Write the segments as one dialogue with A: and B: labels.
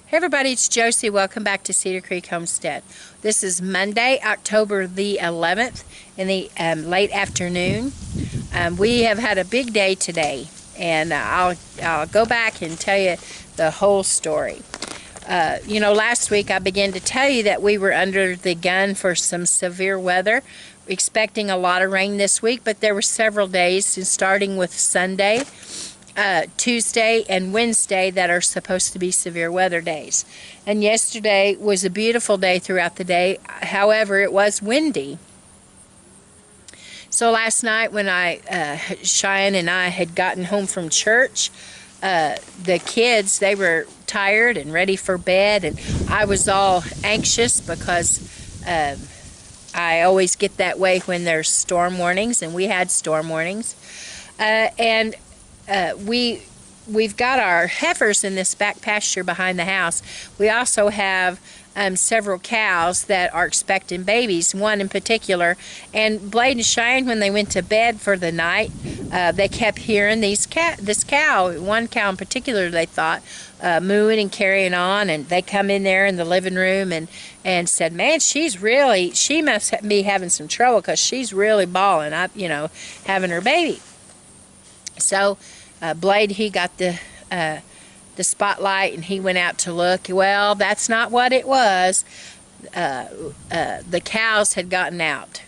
A: Hey everybody, it's Josie. Welcome back to Cedar Creek Homestead. This is Monday, October the 11th in the late afternoon. We have had a big day today, and I'll go back and tell you the whole story. Last week I began to tell you that we were under the gun for some severe weather, expecting a lot of rain this week, but there were several days, starting with Sunday, Tuesday and Wednesday, that are supposed to be severe weather days. And yesterday was a beautiful day throughout the day. However, it was windy. So last night when Cheyenne and I had gotten home from church, the kids, they were tired and ready for bed, and I was all anxious because I always get that way when there's storm warnings, and we had storm warnings. We've got our heifers in this back pasture behind the house. We also have several cows that are expecting babies, one in particular. And Blade and Cheyenne, when they went to bed for the night, they kept hearing this cow, one cow in particular, they thought, mooing and carrying on. And they come in there in the living room and said, man, she must be having some trouble because she's really bawling, having her baby. So Blade, he got the spotlight and he went out to look. Well, that's not what it was. The cows had gotten out.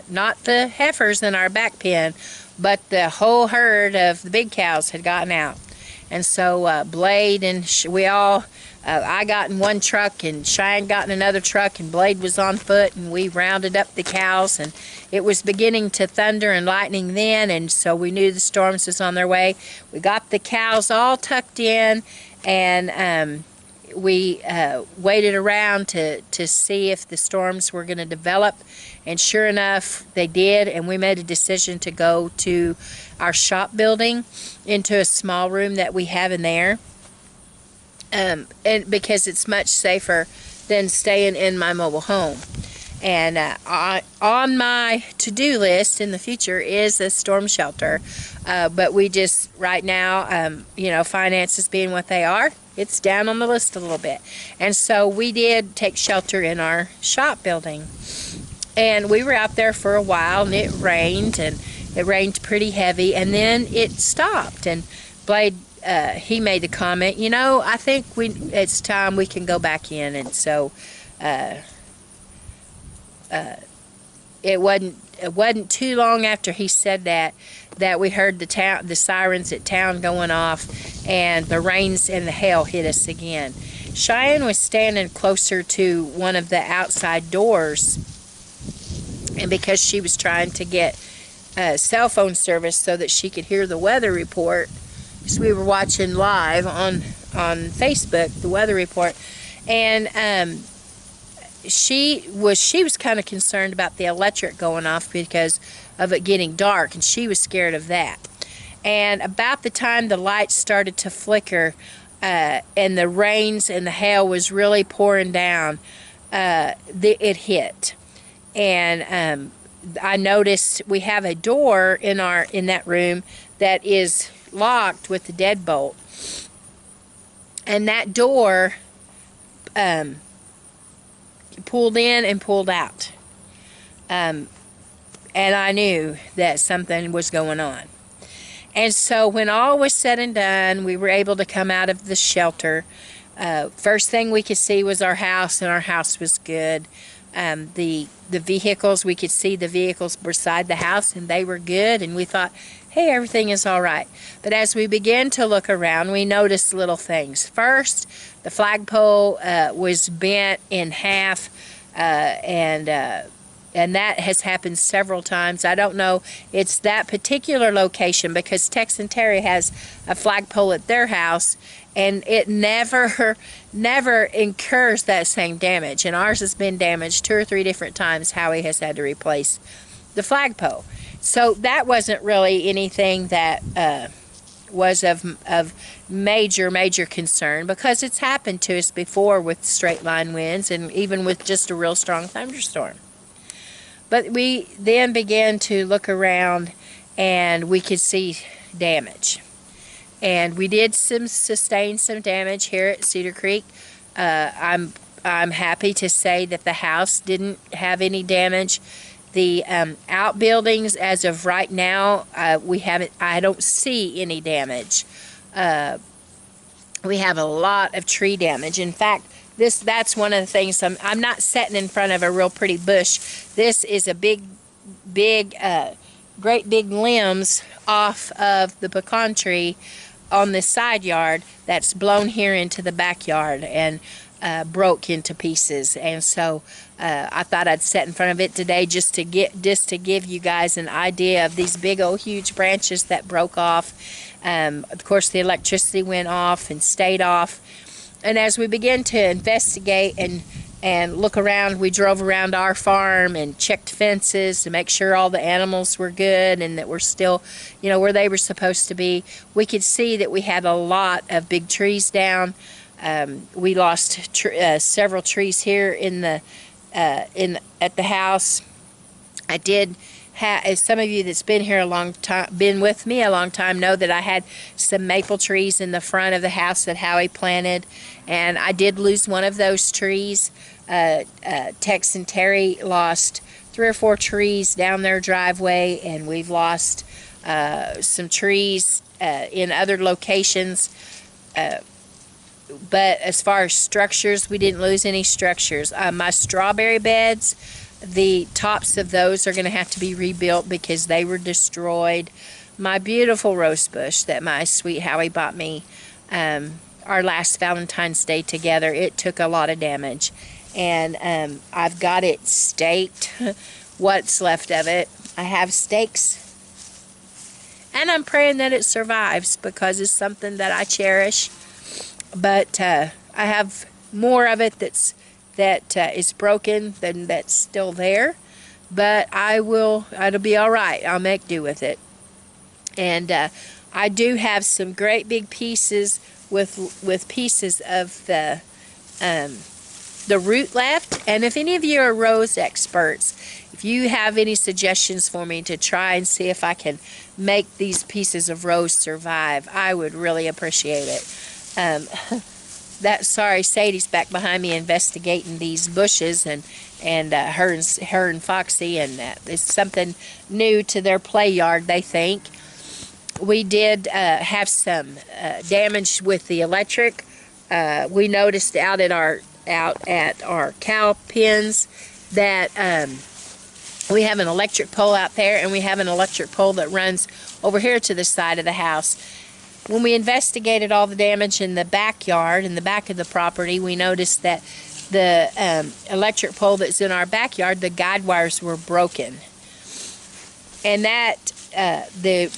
A: Not the heifers in our back pen, but the whole herd of the big cows had gotten out. And so Blade and I got in one truck and Cheyenne got in another truck, and Blade was on foot, and we rounded up the cows, and it was beginning to thunder and lightning then, and so we knew the storms was on their way. We got the cows all tucked in, and we waited around to see if the storms were going to develop, and sure enough they did. And we made a decision to go to our shop building, into a small room that we have in there, and because it's much safer than staying in my mobile home. And on my to-do list in the future is a storm shelter, but we just right now, finances being what they are, it's down on the list a little bit. And so we did take shelter in our shop building, and we were out there for a while, and it rained pretty heavy, and then it stopped. And Blade, he made the comment, I think it's time we can go back in. And so it wasn't too long after he said that we heard the sirens at town going off, and the rains and the hail hit us again. Cheyenne was standing closer to one of the outside doors, and because she was trying to get cell phone service so that she could hear the weather report, because we were watching live on Facebook the weather report, and she was kind of concerned about the electric going off because of it getting dark, and she was scared of that. And about the time the lights started to flicker, and the rains and the hail was really pouring down, it hit. And I noticed we have a door in that room that is locked with the deadbolt, and that door pulled in and pulled out, and I knew that something was going on. And so when all was said and done, we were able to come out of the shelter. First thing we could see was our house, and our house was good. The vehicles, we could see the vehicles beside the house, and they were good, and we thought, hey, everything is all right. But as we began to look around, we noticed little things. First, the flagpole was bent in half, and that has happened several times. I don't know, it's that particular location, because Tex and Terry has a flagpole at their house, and it never incurs that same damage. And ours has been damaged 2 or 3 different times. Howie has had to replace the flagpole. So that wasn't really anything that was of major concern, because it's happened to us before with straight line winds, and even with just a real strong thunderstorm. But we then began to look around, and we could see damage. And we did sustain some damage here at Cedar Creek. I'm happy to say that the house didn't have any damage. The outbuildings, as of right now, I don't see any damage. We have a lot of tree damage. In fact, that's one of the things. I'm not sitting in front of a real pretty bush. This is a great big limbs off of the pecan tree on the side yard that's blown here into the backyard and broke into pieces. And so I thought I'd sit in front of it today just to give you guys an idea of these big old huge branches that broke off. Of course, the electricity went off and stayed off. And as we began to investigate and look around, we drove around our farm and checked fences to make sure all the animals were good and that we're still, where they were supposed to be. We could see that we had a lot of big trees down. We lost several trees here at the house. I did. As some of you that's been here a long time, been with me a long time, know that I had some maple trees in the front of the house that Howie planted, and I did lose one of those trees. Tex and Terry lost 3 or 4 trees down their driveway, and we've lost some trees in other locations. But as far as structures, we didn't lose any structures. My strawberry beds, the tops of those are going to have to be rebuilt because they were destroyed. My beautiful rose bush that my sweet Howie bought me our last Valentine's Day together, it took a lot of damage. And I've got it staked, what's left of it. I have stakes. And I'm praying that it survives because it's something that I cherish. But I have more of it that is broken than that's still there. But it'll be all right. I'll make do with it. And I do have some great big pieces with pieces of the root left. And if any of you are rose experts, if you have any suggestions for me to try and see if I can make these pieces of rose survive, I would really appreciate it. Sorry, Sadie's back behind me investigating these bushes, and her and Foxy, and it's something new to their play yard, they think. We did have some damage with the electric. We noticed out at our cow pens that we have an electric pole out there, and we have an electric pole that runs over here to the side of the house. When we investigated all the damage in the backyard, in the back of the property, we noticed that the electric pole that's in our backyard, the guide wires were broken. And that the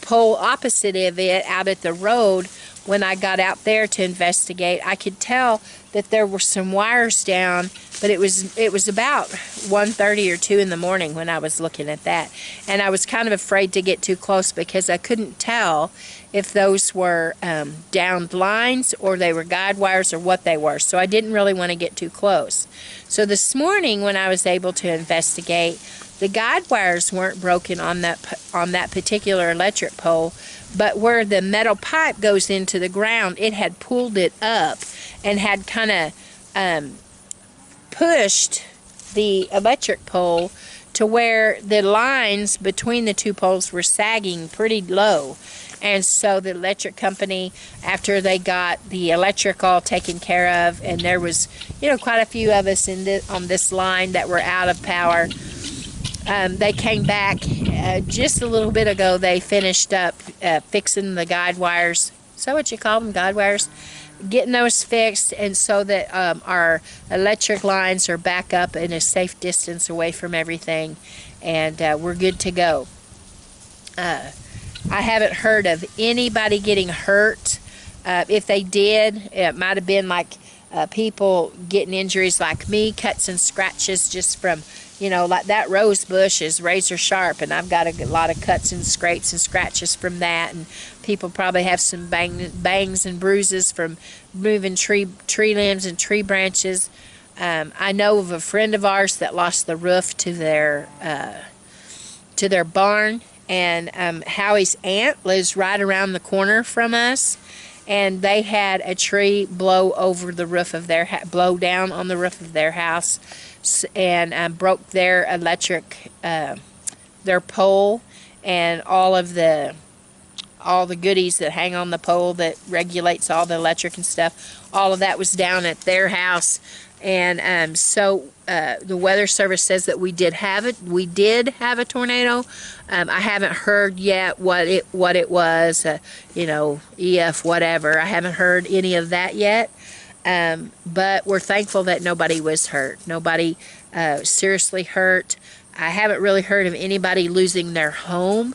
A: pole opposite of it, out at the road, when I got out there to investigate, I could tell that there were some wires down, but it was about 1:30 or 2 in the morning when I was looking at that. And I was kind of afraid to get too close because I couldn't tell if those were downed lines or they were guide wires or what they were. So I didn't really want to get too close. So this morning when I was able to investigate, the guide wires weren't broken on that particular electric pole, but where the metal pipe goes into the ground, it had pulled it up and had kind of pushed the electric pole to where the lines between the two poles were sagging pretty low. And so the electric company, after they got the electric all taken care of, and there was, quite a few of us on this line that were out of power, they came back just a little bit ago. They finished up fixing the guide wires. Is that what you call them, guide wires? Getting those fixed, and so that our electric lines are back up in a safe distance away from everything, and we're good to go. I haven't heard of anybody getting hurt. If they did, it might have been like people getting injuries like me, cuts and scratches just from, like that rose bush is razor sharp, and I've got a lot of cuts and scrapes and scratches from that, and people probably have some bangs and bruises from moving tree limbs and tree branches. I know of a friend of ours that lost the roof to their barn, and Howie's aunt lives right around the corner from us, and they had a tree blow over the roof of their blow down on the roof of their house, and broke their electric, their pole, and all the goodies that hang on the pole that regulates all the electric and stuff. All of that was down at their house. And so the Weather Service says that we did have it. We did have a tornado. I haven't heard yet what it was. You know, EF whatever. I haven't heard any of that yet. But we're thankful that nobody was hurt. Nobody seriously hurt. I haven't really heard of anybody losing their home.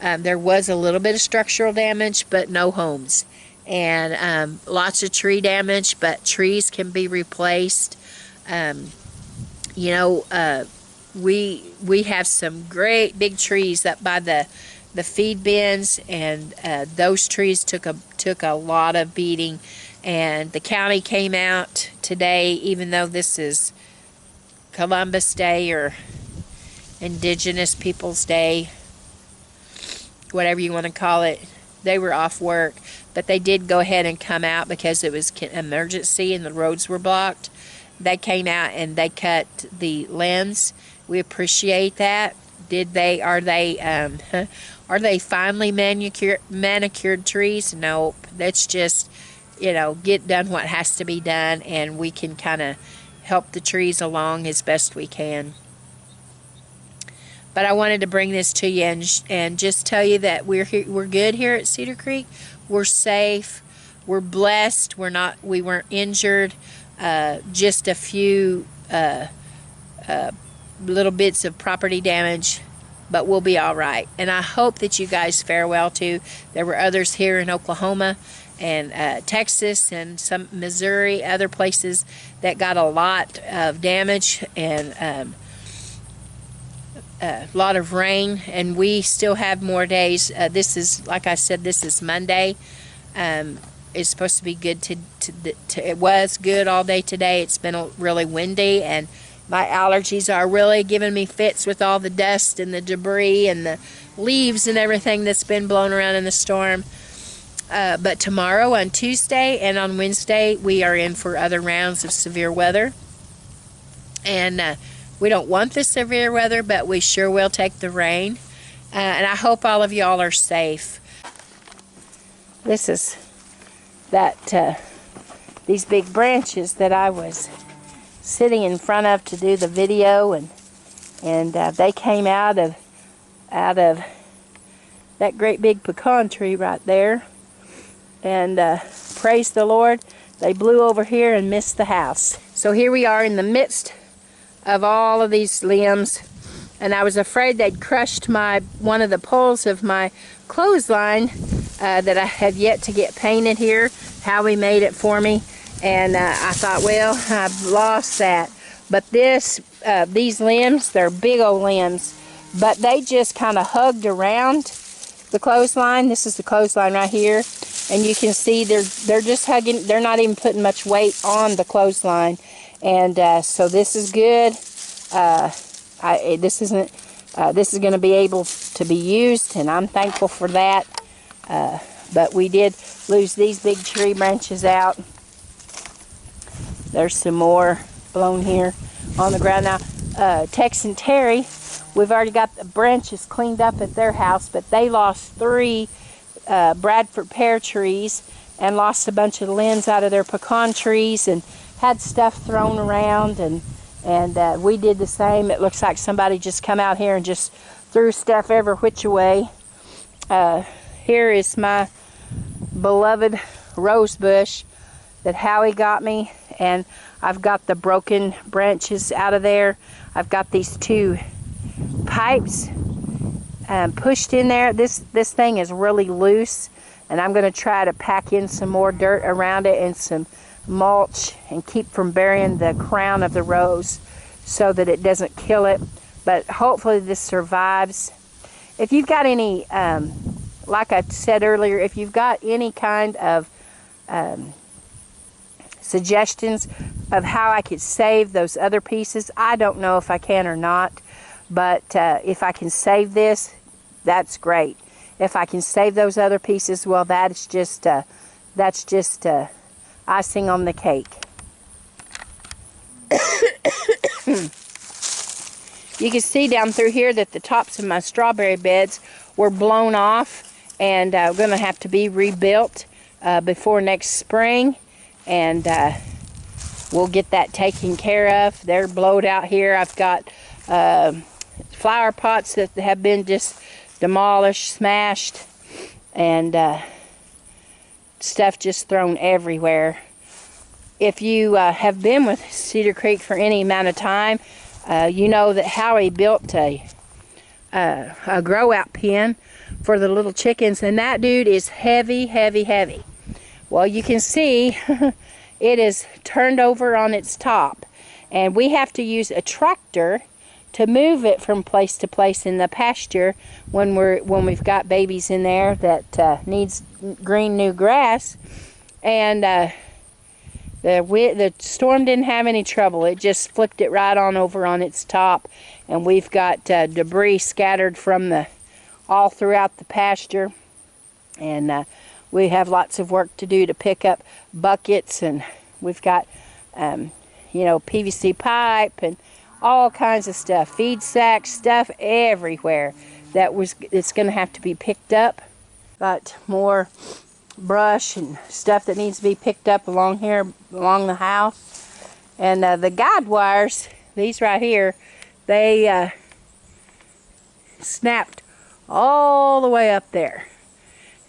A: There was a little bit of structural damage, but no homes. And lots of tree damage, but trees can be replaced. You know, we have some great big trees up by the feed bins, and those trees took a lot of beating. And the county came out today, even though this is Columbus Day or Indigenous Peoples Day, whatever you want to call it. They were off work, but they did go ahead and come out because it was an emergency and the roads were blocked. They came out and they cut the limbs. We appreciate that. Are they finely manicured trees? Nope. That's just, you know, get done what has to be done, and we can kind of help the trees along as best we can. But I wanted to bring this to you and just tell you that we're good here at Cedar Creek. We're safe. We're blessed. We weren't injured. Just a few little bits of property damage, but we'll be all right. And I hope that you guys fare well too. There were others here in Oklahoma and Texas and some Missouri, other places that got a lot of damage and a lot of rain, and we still have more days. This is, like I said, this is Monday. It's supposed to be good it was good all day today. It's been really windy, and my allergies are really giving me fits with all the dust and the debris and the leaves and everything that's been blown around in the storm. But tomorrow, on Tuesday and on Wednesday, we are in for other rounds of severe weather. And we don't want the severe weather, but we sure will take the rain. And I hope all of y'all are safe. This is these big branches that I was sitting in front of to do the video, and they came out of that great big pecan tree right there. And praise the Lord, they blew over here and missed the house. So here we are in the midst of all of these limbs, and I was afraid they'd crushed one of the poles of my clothesline that I have yet to get painted here. Howie made it for me, and I thought, well, I've lost that. But these limbs, they're big old limbs, but they just kind of hugged around the clothesline. This is the clothesline right here, and you can see they're just hugging. They're not even putting much weight on the clothesline. And so this is good. This is going to be able to be used, and I'm thankful for that. But we did lose these big tree branches out. There's some more blown here on the ground now. Tex and Terry, we've already got the branches cleaned up at their house, but they lost 3 Bradford pear trees and lost a bunch of limbs out of their pecan trees and had stuff thrown around, and we did the same. It looks like somebody just come out here and just threw stuff every which way. Here is my beloved rose bush that Howie got me, and I've got the broken branches out of there. I've got these 2 pipes pushed in there. This thing is really loose, and I'm going to try to pack in some more dirt around it and some mulch and keep from burying the crown of the rose so that it doesn't kill it. But hopefully this survives. If you've got any, like I said earlier, if you've got any kind of suggestions of how I could save those other pieces, I don't know if I can or not, but if I can save this, that's great. If I can save those other pieces, well, that is just that's just icing on the cake. You can see down through here that the tops of my strawberry beds were blown off, and going to have to be rebuilt before next spring, and we'll get that taken care of. They're blowed out here. I've got flower pots that have been just demolished, smashed, and stuff just thrown everywhere. If you have been with Cedar Creek for any amount of time, you know that Howie built a grow-out pen for the little chickens, and that dude is heavy, heavy, heavy. Well, you can see it is turned over on its top, and we have to use a tractor to move it from place to place in the pasture when we've got babies in there that needs green new grass. And the storm didn't have any trouble. It just flipped it right on over on its top, and we've got debris scattered from all throughout the pasture, and we have lots of work to do to pick up buckets, and we've got PVC pipe and all kinds of stuff, feed sacks, stuff everywhere it's going to have to be picked up. Got more brush and stuff that needs to be picked up along here, along the house. And the guide wires, these right here, they snapped all the way up there.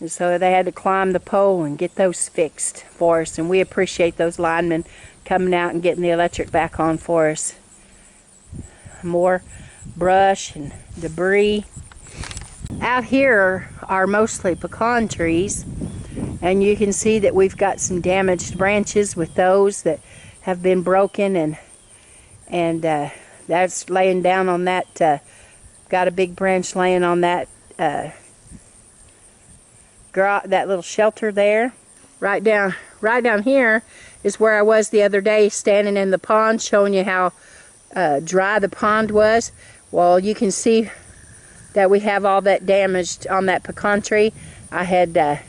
A: And so they had to climb the pole and get those fixed for us. And we appreciate those linemen coming out and getting the electric back on for us. More brush and debris. Out here are mostly pecan trees, and you can see that we've got some damaged branches with those that have been broken, and that's laying down on that. Got a big branch laying on that that little shelter there. Right down here is where I was the other day, standing in the pond, showing you how dry the pond was. Well, you can see that we have all that damaged on that pecan tree. I had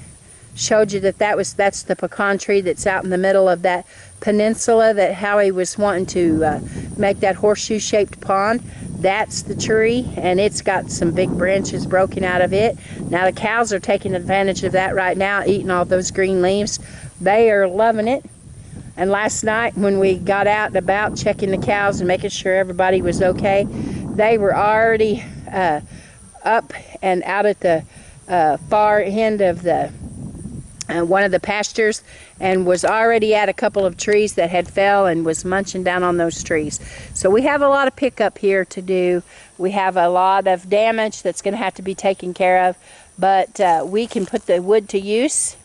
A: showed you that's the pecan tree that's out in the middle of that peninsula that Howie was wanting to make that horseshoe-shaped pond. That's the tree, and it's got some big branches broken out of it. Now the cows are taking advantage of that right now, eating all those green leaves. They are loving it. And last night when we got out and about checking the cows and making sure everybody was okay, they were already up and out at the far end of the one of the pastures, and was already at a couple of trees that had fell and was munching down on those trees. So we have a lot of pickup here to do. We have a lot of damage that's going to have to be taken care of, but we can put the wood to use.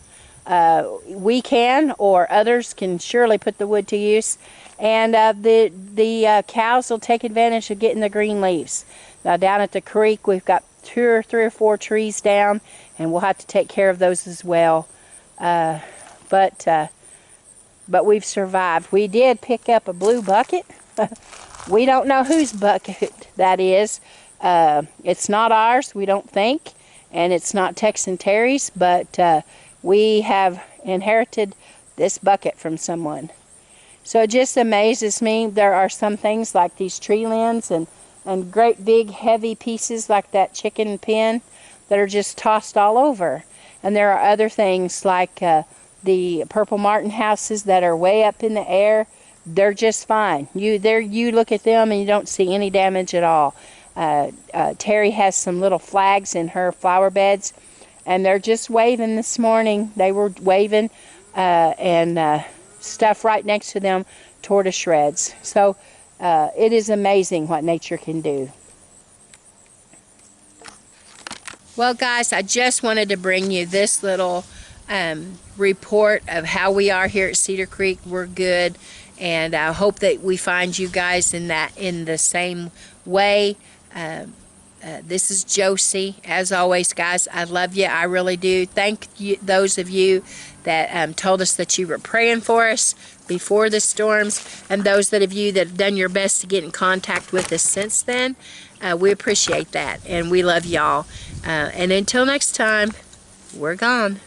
A: We can, or others can surely put the wood to use, and the cows will take advantage of getting the green leaves. Now down at the creek we've got three or four trees down, and we'll have to take care of those as well. But we've survived. We did pick up a blue bucket. We don't know whose bucket that is. It's not ours, we don't think, and it's not Tex and Terry's, but we have inherited this bucket from someone. So it just amazes me. There are some things like these tree limbs and great big heavy pieces like that chicken pen that are just tossed all over. And there are other things like the purple martin houses that are way up in the air. They're just fine. You look at them and you don't see any damage at all. Terry has some little flags in her flower beds, and they're just waving this morning. They were waving, and stuff right next to them tore to shreds. So it is amazing what nature can do. Well, guys, I just wanted to bring you this little report of how we are here at Cedar Creek. We're good, and I hope that we find you guys in the same way. This is Josie. As always, guys, I love you. I really do. Thank you, those of you that told us that you were praying for us before the storms, and those of you that have done your best to get in contact with us since then. We appreciate that, and we love y'all. And until next time, we're gone.